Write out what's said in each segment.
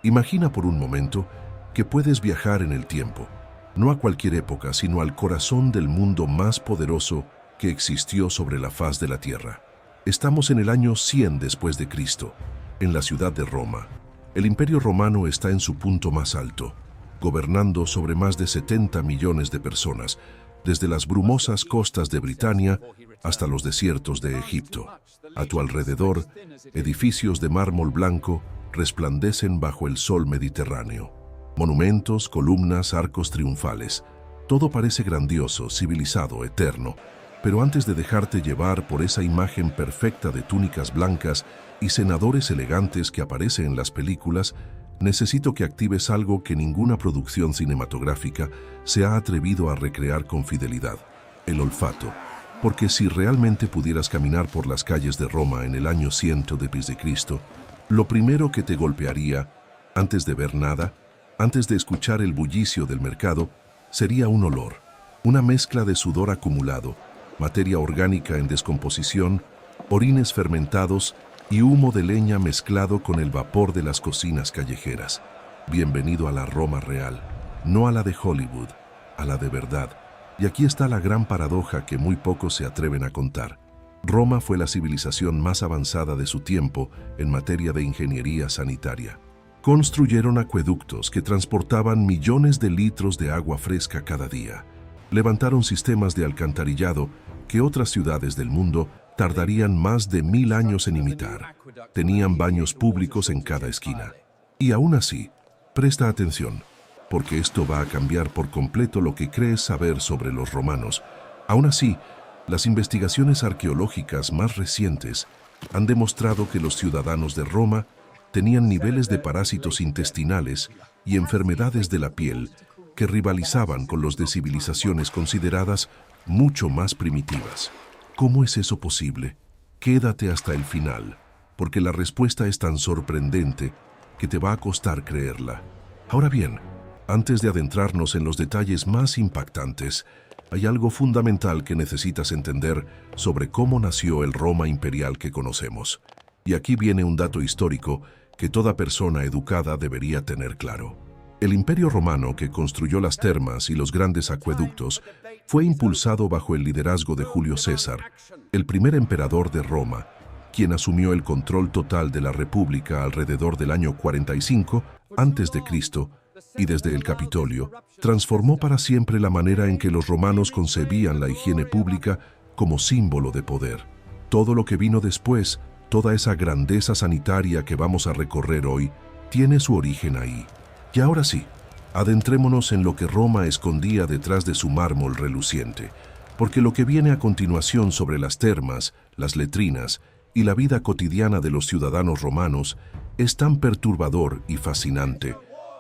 Imagina por un momento que puedes viajar en el tiempo, no a cualquier época, sino al corazón del mundo más poderoso que existió sobre la faz de la Tierra. Estamos en el año 100 después de Cristo, en la ciudad de Roma. El Imperio Romano está en su punto más alto, gobernando sobre más de 70 millones de personas, desde las brumosas costas de Britania hasta los desiertos de Egipto. A tu alrededor, edificios de mármol blanco resplandecen bajo el sol mediterráneo. Monumentos, columnas, arcos triunfales. Todo parece grandioso, civilizado, eterno. Pero antes de dejarte llevar por esa imagen perfecta de túnicas blancas y senadores elegantes que aparece en las películas, necesito que actives algo que ninguna producción cinematográfica se ha atrevido a recrear con fidelidad: el olfato. Porque si realmente pudieras caminar por las calles de Roma en el año 100 después de Cristo, lo primero que te golpearía, antes de ver nada, antes de escuchar el bullicio del mercado, sería un olor, una mezcla de sudor acumulado, materia orgánica en descomposición, orines fermentados y humo de leña mezclado con el vapor de las cocinas callejeras. Bienvenido a la Roma real, no a la de Hollywood, a la de verdad. Y aquí está la gran paradoja que muy pocos se atreven a contar. Roma fue la civilización más avanzada de su tiempo en materia de ingeniería sanitaria. Construyeron acueductos que transportaban millones de litros de agua fresca cada día. Levantaron sistemas de alcantarillado que otras ciudades del mundo tardarían más de 1000 años en imitar. Tenían baños públicos en cada esquina. Y aún así, presta atención, porque esto va a cambiar por completo lo que crees saber sobre los romanos. Aún así, las investigaciones arqueológicas más recientes han demostrado que los ciudadanos de Roma tenían niveles de parásitos intestinales y enfermedades de la piel que rivalizaban con los de civilizaciones consideradas mucho más primitivas. ¿Cómo es eso posible? Quédate hasta el final, porque la respuesta es tan sorprendente que te va a costar creerla. Ahora bien, antes de adentrarnos en los detalles más impactantes, hay algo fundamental que necesitas entender sobre cómo nació el Roma imperial que conocemos. Y aquí viene un dato histórico que toda persona educada debería tener claro. El Imperio Romano, que construyó las termas y los grandes acueductos, fue impulsado bajo el liderazgo de Julio César, el primer emperador de Roma, quien asumió el control total de la República alrededor del año 45 a.C., y desde el Capitolio, transformó para siempre la manera en que los romanos concebían la higiene pública como símbolo de poder. Todo lo que vino después, toda esa grandeza sanitaria que vamos a recorrer hoy, tiene su origen ahí. Y ahora sí, adentrémonos en lo que Roma escondía detrás de su mármol reluciente, porque lo que viene a continuación sobre las termas, las letrinas y la vida cotidiana de los ciudadanos romanos es tan perturbador y fascinante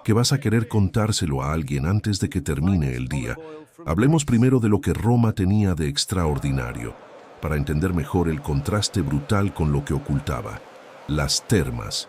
que vas a querer contárselo a alguien antes de que termine el día. Hablemos primero de lo que Roma tenía de extraordinario, para entender mejor el contraste brutal con lo que ocultaba. Las termas.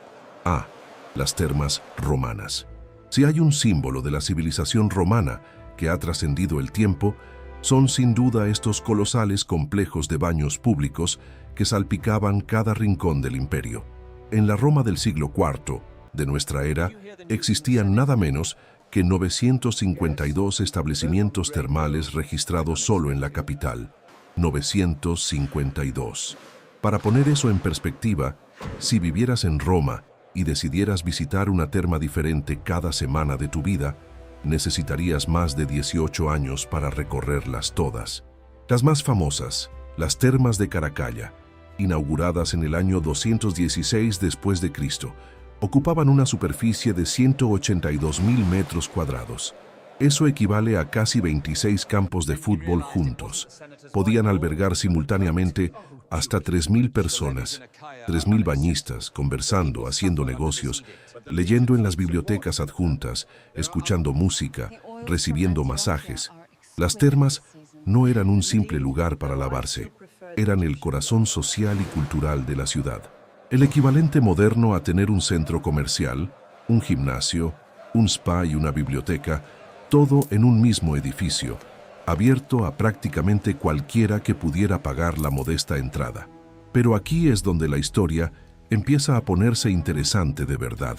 Las termas romanas. Si hay un símbolo de la civilización romana que ha trascendido el tiempo, son sin duda estos colosales complejos de baños públicos que salpicaban cada rincón del imperio. En la Roma del siglo IV de nuestra era, existían nada menos que 952 establecimientos termales registrados solo en la capital. 952. Para poner eso en perspectiva, si vivieras en Roma y decidieras visitar una terma diferente cada semana de tu vida, necesitarías más de 18 años para recorrerlas todas. Las más famosas, las termas de Caracalla, inauguradas en el año 216 después de Cristo, ocupaban una superficie de 182.000 metros cuadrados. Eso equivale a casi 26 campos de fútbol juntos. Podían albergar simultáneamente hasta 3.000 personas, 3.000 bañistas, conversando, haciendo negocios, leyendo en las bibliotecas adjuntas, escuchando música, recibiendo masajes. Las termas no eran un simple lugar para lavarse, eran el corazón social y cultural de la ciudad. El equivalente moderno a tener un centro comercial, un gimnasio, un spa y una biblioteca, todo en un mismo edificio, abierto a prácticamente cualquiera que pudiera pagar la modesta entrada. Pero aquí es donde la historia empieza a ponerse interesante de verdad.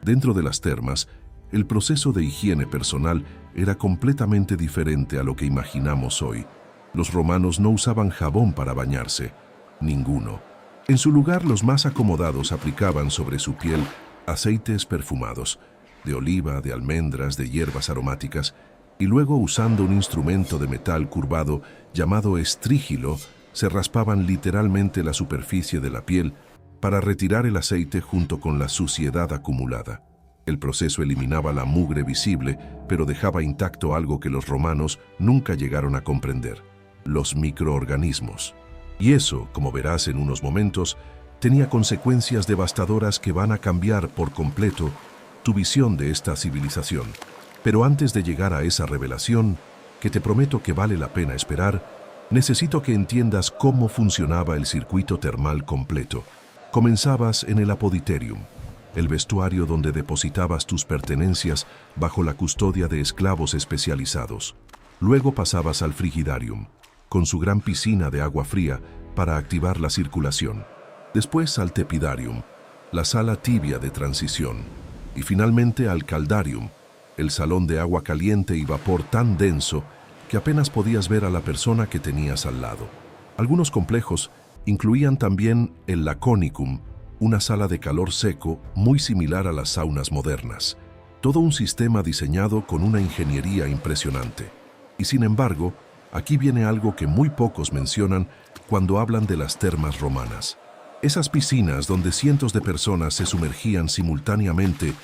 Dentro de las termas, el proceso de higiene personal era completamente diferente a lo que imaginamos hoy. Los romanos no usaban jabón para bañarse, ninguno. En su lugar, los más acomodados aplicaban sobre su piel aceites perfumados, de oliva, de almendras, de hierbas aromáticas, y luego, usando un instrumento de metal curvado llamado estrígilo, se raspaban literalmente la superficie de la piel para retirar el aceite junto con la suciedad acumulada. El proceso eliminaba la mugre visible, pero dejaba intacto algo que los romanos nunca llegaron a comprender: los microorganismos. Y eso, como verás en unos momentos, tenía consecuencias devastadoras que van a cambiar por completo tu visión de esta civilización. Pero antes de llegar a esa revelación, que te prometo que vale la pena esperar, necesito que entiendas cómo funcionaba el circuito termal completo. Comenzabas en el apoditerium, el vestuario donde depositabas tus pertenencias bajo la custodia de esclavos especializados. Luego pasabas al frigidarium, con su gran piscina de agua fría para activar la circulación. Después al tepidarium, la sala tibia de transición. Y finalmente al caldarium, el salón de agua caliente y vapor tan denso que apenas podías ver a la persona que tenías al lado. Algunos complejos incluían también el laconicum, una sala de calor seco muy similar a las saunas modernas. Todo un sistema diseñado con una ingeniería impresionante. Y sin embargo, aquí viene algo que muy pocos mencionan cuando hablan de las termas romanas. Esas piscinas donde cientos de personas se sumergían simultáneamente,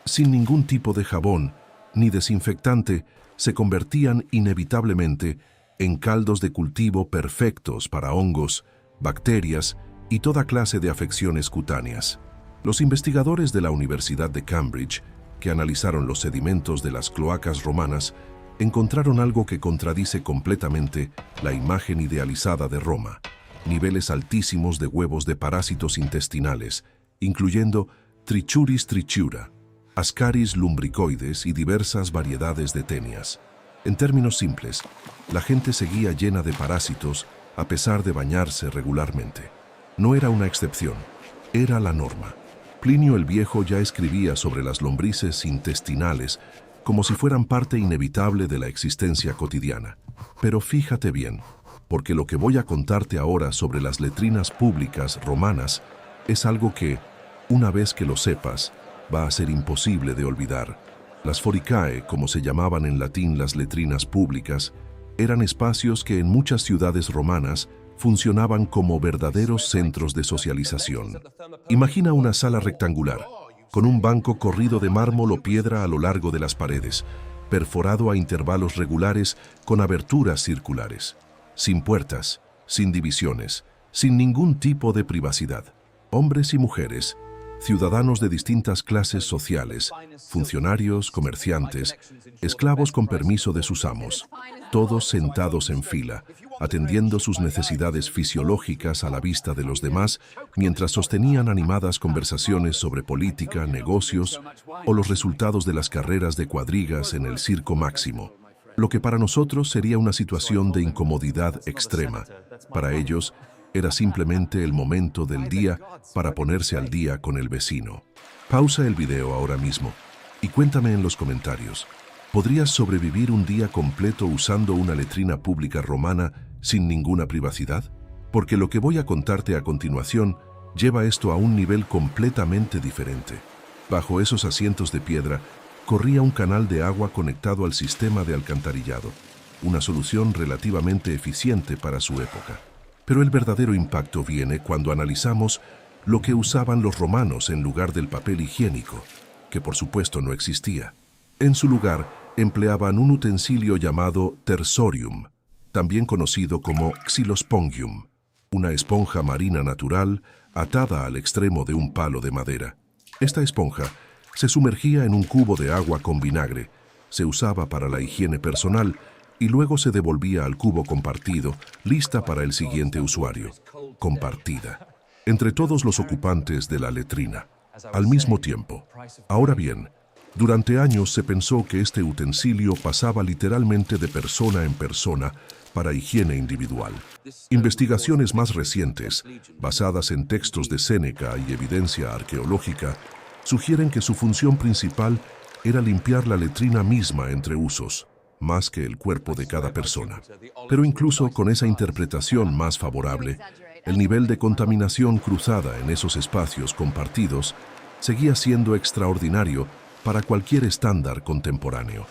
sin ningún tipo de jabón ni desinfectante, se convertían inevitablemente en caldos de cultivo perfectos para hongos, bacterias y toda clase de afecciones cutáneas. Los investigadores de la Universidad de Cambridge, que analizaron los sedimentos de las cloacas romanas, encontraron algo que contradice completamente la imagen idealizada de Roma: niveles altísimos de huevos de parásitos intestinales, incluyendo Trichuris trichiura, Ascaris lumbricoides y diversas variedades de tenias. En términos simples, la gente seguía llena de parásitos a pesar de bañarse regularmente. No era una excepción, era la norma. Plinio el Viejo ya escribía sobre las lombrices intestinales como si fueran parte inevitable de la existencia cotidiana. Pero fíjate bien, porque lo que voy a contarte ahora sobre las letrinas públicas romanas es algo que, una vez que lo sepas, va a ser imposible de olvidar. Las foricae, como se llamaban en latín las letrinas públicas, eran espacios que en muchas ciudades romanas funcionaban como verdaderos centros de socialización. Imagina una sala rectangular, con un banco corrido de mármol o piedra a lo largo de las paredes, perforado a intervalos regulares con aberturas circulares, sin puertas, sin divisiones, sin ningún tipo de privacidad. Hombres y mujeres, ciudadanos de distintas clases sociales, funcionarios, comerciantes, esclavos con permiso de sus amos, todos sentados en fila, atendiendo sus necesidades fisiológicas a la vista de los demás, mientras sostenían animadas conversaciones sobre política, negocios o los resultados de las carreras de cuadrigas en el Circo Máximo. Lo que para nosotros sería una situación de incomodidad extrema, para ellos era simplemente el momento del día para ponerse al día con el vecino. Pausa el video ahora mismo y cuéntame en los comentarios: ¿podrías sobrevivir un día completo usando una letrina pública romana sin ninguna privacidad? Porque lo que voy a contarte a continuación lleva esto a un nivel completamente diferente. Bajo esos asientos de piedra corría un canal de agua conectado al sistema de alcantarillado, una solución relativamente eficiente para su época. Pero el verdadero impacto viene cuando analizamos lo que usaban los romanos en lugar del papel higiénico, que por supuesto no existía. En su lugar, empleaban un utensilio llamado tersorium, también conocido como xylospongium, una esponja marina natural atada al extremo de un palo de madera. Esta esponja se sumergía en un cubo de agua con vinagre, se usaba para la higiene personal y luego se devolvía al cubo compartido, lista para el siguiente usuario, compartida, entre todos los ocupantes de la letrina, al mismo tiempo. Ahora bien, durante años se pensó que este utensilio pasaba literalmente de persona en persona para higiene individual. Investigaciones más recientes, basadas en textos de Séneca y evidencia arqueológica, sugieren que su función principal era limpiar la letrina misma entre usos, más que el cuerpo de cada persona. Pero incluso con esa interpretación más favorable, el nivel de contaminación cruzada en esos espacios compartidos seguía siendo extraordinario para cualquier estándar contemporáneo.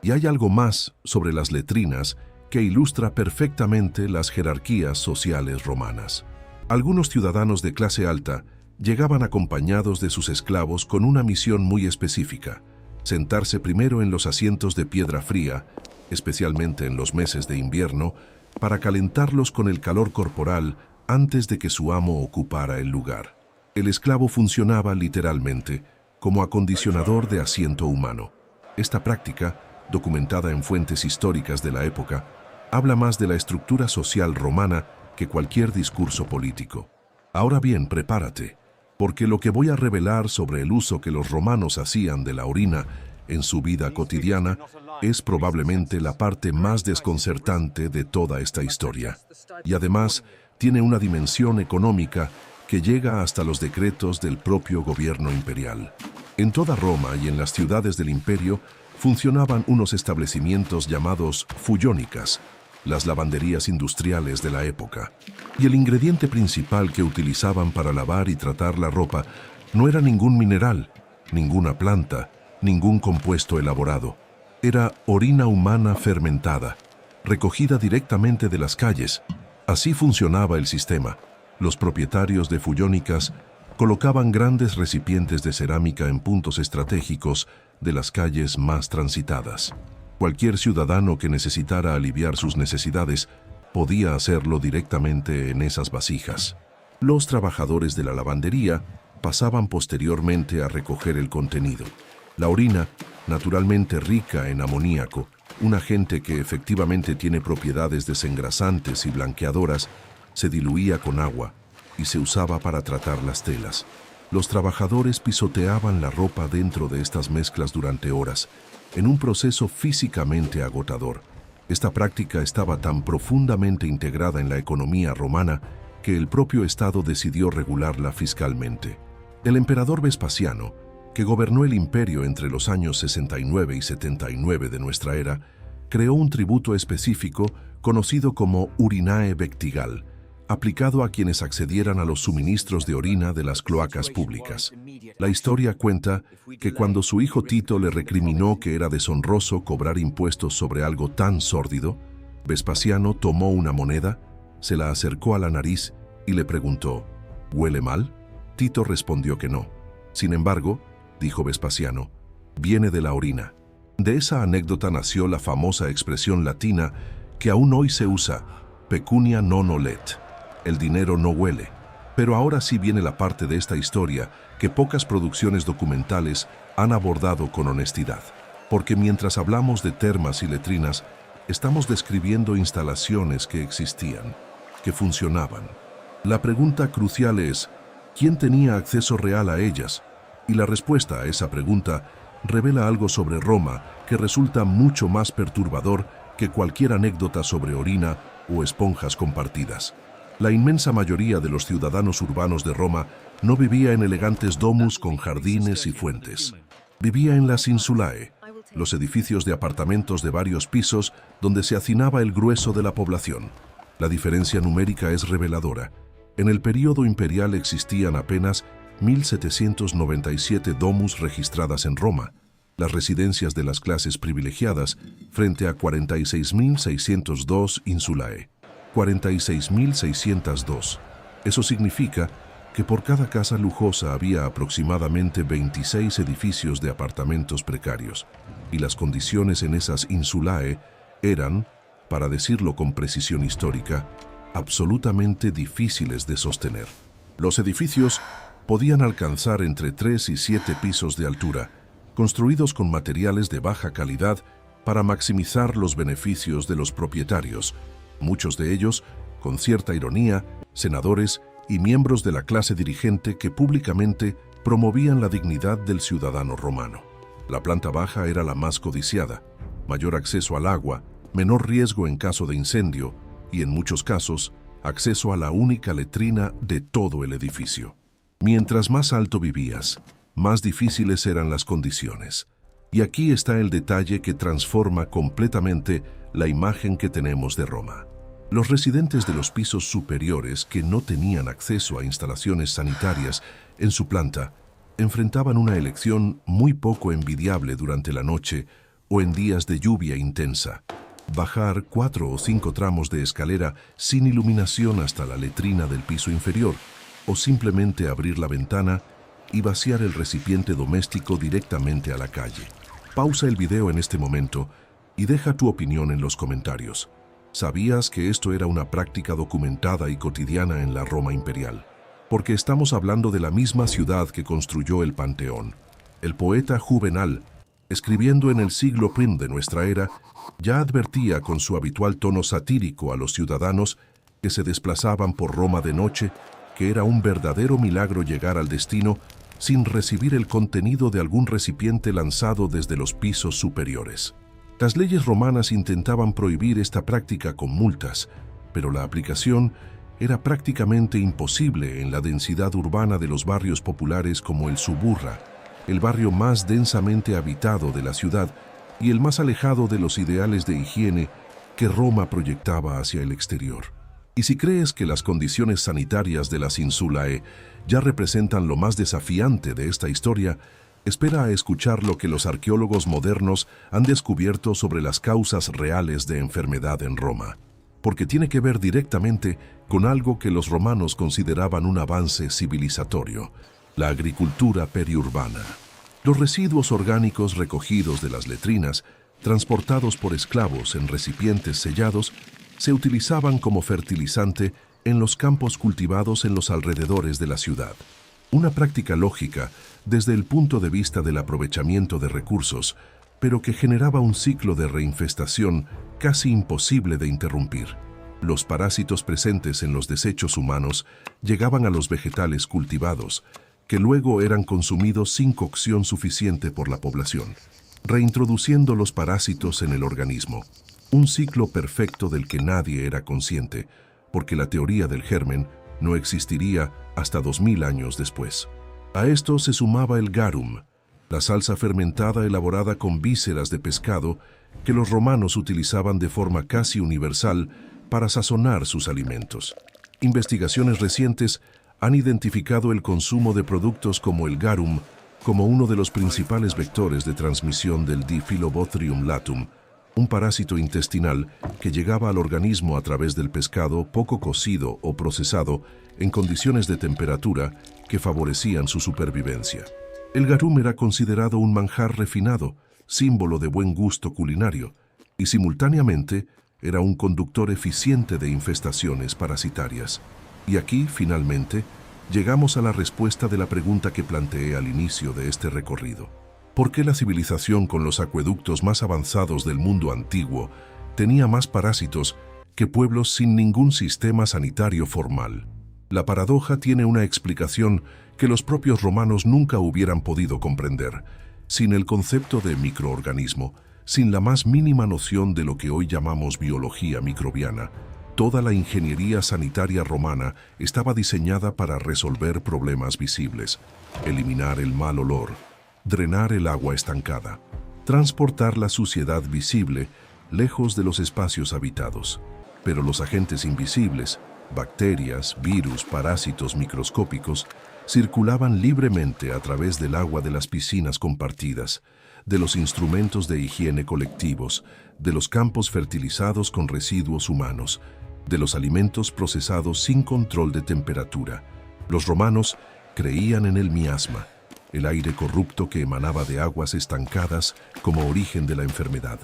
Y hay algo más sobre las letrinas que ilustra perfectamente las jerarquías sociales romanas. Algunos ciudadanos de clase alta llegaban acompañados de sus esclavos con una misión muy específica: sentarse primero en los asientos de piedra fría, especialmente en los meses de invierno, para calentarlos con el calor corporal antes de que su amo ocupara el lugar. El esclavo funcionaba literalmente como acondicionador de asiento humano. Esta práctica, documentada en fuentes históricas de la época, habla más de la estructura social romana que cualquier discurso político. Ahora bien, prepárate, porque lo que voy a revelar sobre el uso que los romanos hacían de la orina en su vida cotidiana es probablemente la parte más desconcertante de toda esta historia. Y además, tiene una dimensión económica que llega hasta los decretos del propio gobierno imperial. En toda Roma y en las ciudades del imperio funcionaban unos establecimientos llamados fuyónicas, las lavanderías industriales de la época. Y el ingrediente principal que utilizaban para lavar y tratar la ropa no era ningún mineral, ninguna planta, ningún compuesto elaborado. Era orina humana fermentada, recogida directamente de las calles. Así funcionaba el sistema. Los propietarios de fuyónicas colocaban grandes recipientes de cerámica en puntos estratégicos de las calles más transitadas. Cualquier ciudadano que necesitara aliviar sus necesidades podía hacerlo directamente en esas vasijas. Los trabajadores de la lavandería pasaban posteriormente a recoger el contenido. La orina, naturalmente rica en amoníaco, un agente que efectivamente tiene propiedades desengrasantes y blanqueadoras, se diluía con agua y se usaba para tratar las telas. Los trabajadores pisoteaban la ropa dentro de estas mezclas durante horas, en un proceso físicamente agotador. Esta práctica estaba tan profundamente integrada en la economía romana que el propio Estado decidió regularla fiscalmente. El emperador Vespasiano, que gobernó el imperio entre los años 69 y 79 de nuestra era, creó un tributo específico conocido como urinae vectigal, aplicado a quienes accedieran a los suministros de orina de las cloacas públicas. La historia cuenta que cuando su hijo Tito le recriminó que era deshonroso cobrar impuestos sobre algo tan sórdido, Vespasiano tomó una moneda, se la acercó a la nariz y le preguntó: ¿huele mal? Tito respondió que no. Sin embargo, dijo Vespasiano, viene de la orina. De esa anécdota nació la famosa expresión latina que aún hoy se usa: pecunia non olet. El dinero no huele. Pero ahora sí viene la parte de esta historia que pocas producciones documentales han abordado con honestidad. Porque mientras hablamos de termas y letrinas, estamos describiendo instalaciones que existían, que funcionaban. La pregunta crucial es: ¿quién tenía acceso real a ellas? Y la respuesta a esa pregunta revela algo sobre Roma que resulta mucho más perturbador que cualquier anécdota sobre orina o esponjas compartidas. La inmensa mayoría de los ciudadanos urbanos de Roma no vivía en elegantes domus con jardines y fuentes. Vivía en las insulae, los edificios de apartamentos de varios pisos donde se hacinaba el grueso de la población. La diferencia numérica es reveladora. En el período imperial existían apenas 1.797 domus registradas en Roma, las residencias de las clases privilegiadas, frente a 46.602 insulae. 46.602. Eso significa que por cada casa lujosa había aproximadamente 26 edificios de apartamentos precarios, y las condiciones en esas insulae eran, para decirlo con precisión histórica, absolutamente difíciles de sostener. Los edificios podían alcanzar entre 3 y 7 pisos de altura, construidos con materiales de baja calidad para maximizar los beneficios de los propietarios, muchos de ellos, con cierta ironía, senadores y miembros de la clase dirigente que públicamente promovían la dignidad del ciudadano romano. La planta baja era la más codiciada: mayor acceso al agua, menor riesgo en caso de incendio y, en muchos casos, acceso a la única letrina de todo el edificio. Mientras más alto vivías, más difíciles eran las condiciones. Y aquí está el detalle que transforma completamente la imagen que tenemos de Roma. Los residentes de los pisos superiores que no tenían acceso a instalaciones sanitarias en su planta enfrentaban una elección muy poco envidiable durante la noche o en días de lluvia intensa: bajar 4 o 5 tramos de escalera sin iluminación hasta la letrina del piso inferior, o simplemente abrir la ventana y vaciar el recipiente doméstico directamente a la calle. Pausa el video en este momento y deja tu opinión en los comentarios. ¿Sabías que esto era una práctica documentada y cotidiana en la Roma imperial? Porque estamos hablando de la misma ciudad que construyó el Panteón. El poeta Juvenal, escribiendo en el siglo I de nuestra era, ya advertía con su habitual tono satírico a los ciudadanos que se desplazaban por Roma de noche que era un verdadero milagro llegar al destino sin recibir el contenido de algún recipiente lanzado desde los pisos superiores. Las leyes romanas intentaban prohibir esta práctica con multas, pero la aplicación era prácticamente imposible en la densidad urbana de los barrios populares como el Suburra, el barrio más densamente habitado de la ciudad y el más alejado de los ideales de higiene que Roma proyectaba hacia el exterior. Y si crees que las condiciones sanitarias de las Insulae ya representan lo más desafiante de esta historia, espera a escuchar lo que los arqueólogos modernos han descubierto sobre las causas reales de enfermedad en Roma, porque tiene que ver directamente con algo que los romanos consideraban un avance civilizatorio: la agricultura periurbana. Los residuos orgánicos recogidos de las letrinas, transportados por esclavos en recipientes sellados, se utilizaban como fertilizante en los campos cultivados en los alrededores de la ciudad. Una práctica lógica desde el punto de vista del aprovechamiento de recursos, pero que generaba un ciclo de reinfestación casi imposible de interrumpir. Los parásitos presentes en los desechos humanos llegaban a los vegetales cultivados, que luego eran consumidos sin cocción suficiente por la población, reintroduciendo los parásitos en el organismo. Un ciclo perfecto del que nadie era consciente, porque la teoría del germen no existiría hasta 2000 años después. A esto se sumaba el garum, la salsa fermentada elaborada con vísceras de pescado que los romanos utilizaban de forma casi universal para sazonar sus alimentos. Investigaciones recientes han identificado el consumo de productos como el garum como uno de los principales vectores de transmisión del Diphyllobothrium latum, un parásito intestinal que llegaba al organismo a través del pescado poco cocido o procesado en condiciones de temperatura que favorecían su supervivencia. El garum era considerado un manjar refinado, símbolo de buen gusto culinario, y simultáneamente era un conductor eficiente de infestaciones parasitarias. Y aquí, finalmente, llegamos a la respuesta de la pregunta que planteé al inicio de este recorrido. ¿Por qué la civilización con los acueductos más avanzados del mundo antiguo tenía más parásitos que pueblos sin ningún sistema sanitario formal? La paradoja tiene una explicación que los propios romanos nunca hubieran podido comprender. Sin el concepto de microorganismo, sin la más mínima noción de lo que hoy llamamos biología microbiana, toda la ingeniería sanitaria romana estaba diseñada para resolver problemas visibles: eliminar el mal olor, drenar el agua estancada, transportar la suciedad visible lejos de los espacios habitados. Pero los agentes invisibles, bacterias, virus, parásitos microscópicos, circulaban libremente a través del agua de las piscinas compartidas, de los instrumentos de higiene colectivos, de los campos fertilizados con residuos humanos, de los alimentos procesados sin control de temperatura. Los romanos creían en el miasma, el aire corrupto que emanaba de aguas estancadas como origen de la enfermedad.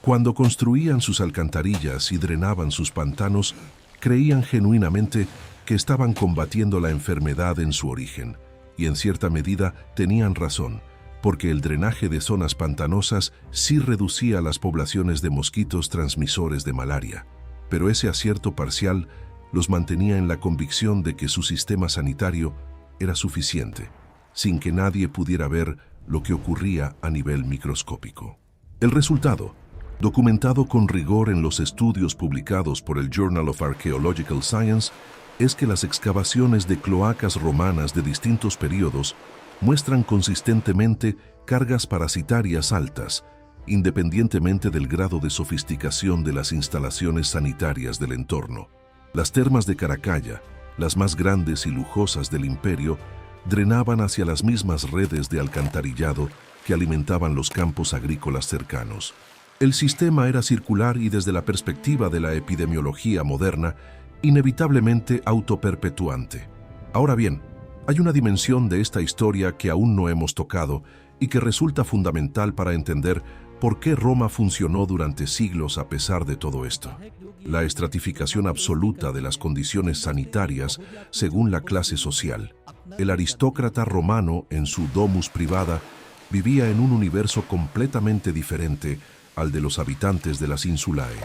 Cuando construían sus alcantarillas y drenaban sus pantanos, creían genuinamente que estaban combatiendo la enfermedad en su origen. Y en cierta medida tenían razón, porque el drenaje de zonas pantanosas sí reducía las poblaciones de mosquitos transmisores de malaria. Pero ese acierto parcial los mantenía en la convicción de que su sistema sanitario era suficiente, sin que nadie pudiera ver lo que ocurría a nivel microscópico. El resultado, documentado con rigor en los estudios publicados por el Journal of Archaeological Science, es que las excavaciones de cloacas romanas de distintos periodos muestran consistentemente cargas parasitarias altas, independientemente del grado de sofisticación de las instalaciones sanitarias del entorno. Las termas de Caracalla, las más grandes y lujosas del imperio, drenaban hacia las mismas redes de alcantarillado que alimentaban los campos agrícolas cercanos. El sistema era circular y desde la perspectiva de la epidemiología moderna, inevitablemente autoperpetuante. Ahora bien, hay una dimensión de esta historia que aún no hemos tocado y que resulta fundamental para entender por qué Roma funcionó durante siglos a pesar de todo esto. La estratificación absoluta de las condiciones sanitarias según la clase social. El aristócrata romano, en su domus privada, vivía en un universo completamente diferente al de los habitantes de las insulae.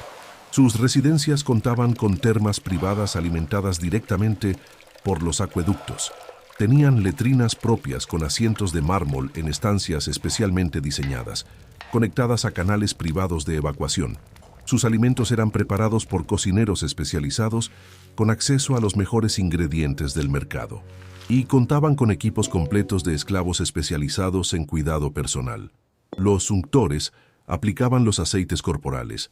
Sus residencias contaban con termas privadas alimentadas directamente por los acueductos. Tenían letrinas propias con asientos de mármol en estancias especialmente diseñadas, conectadas a canales privados de evacuación. Sus alimentos eran preparados por cocineros especializados con acceso a los mejores ingredientes del mercado. Y contaban con equipos completos de esclavos especializados en cuidado personal. Los unctores aplicaban los aceites corporales,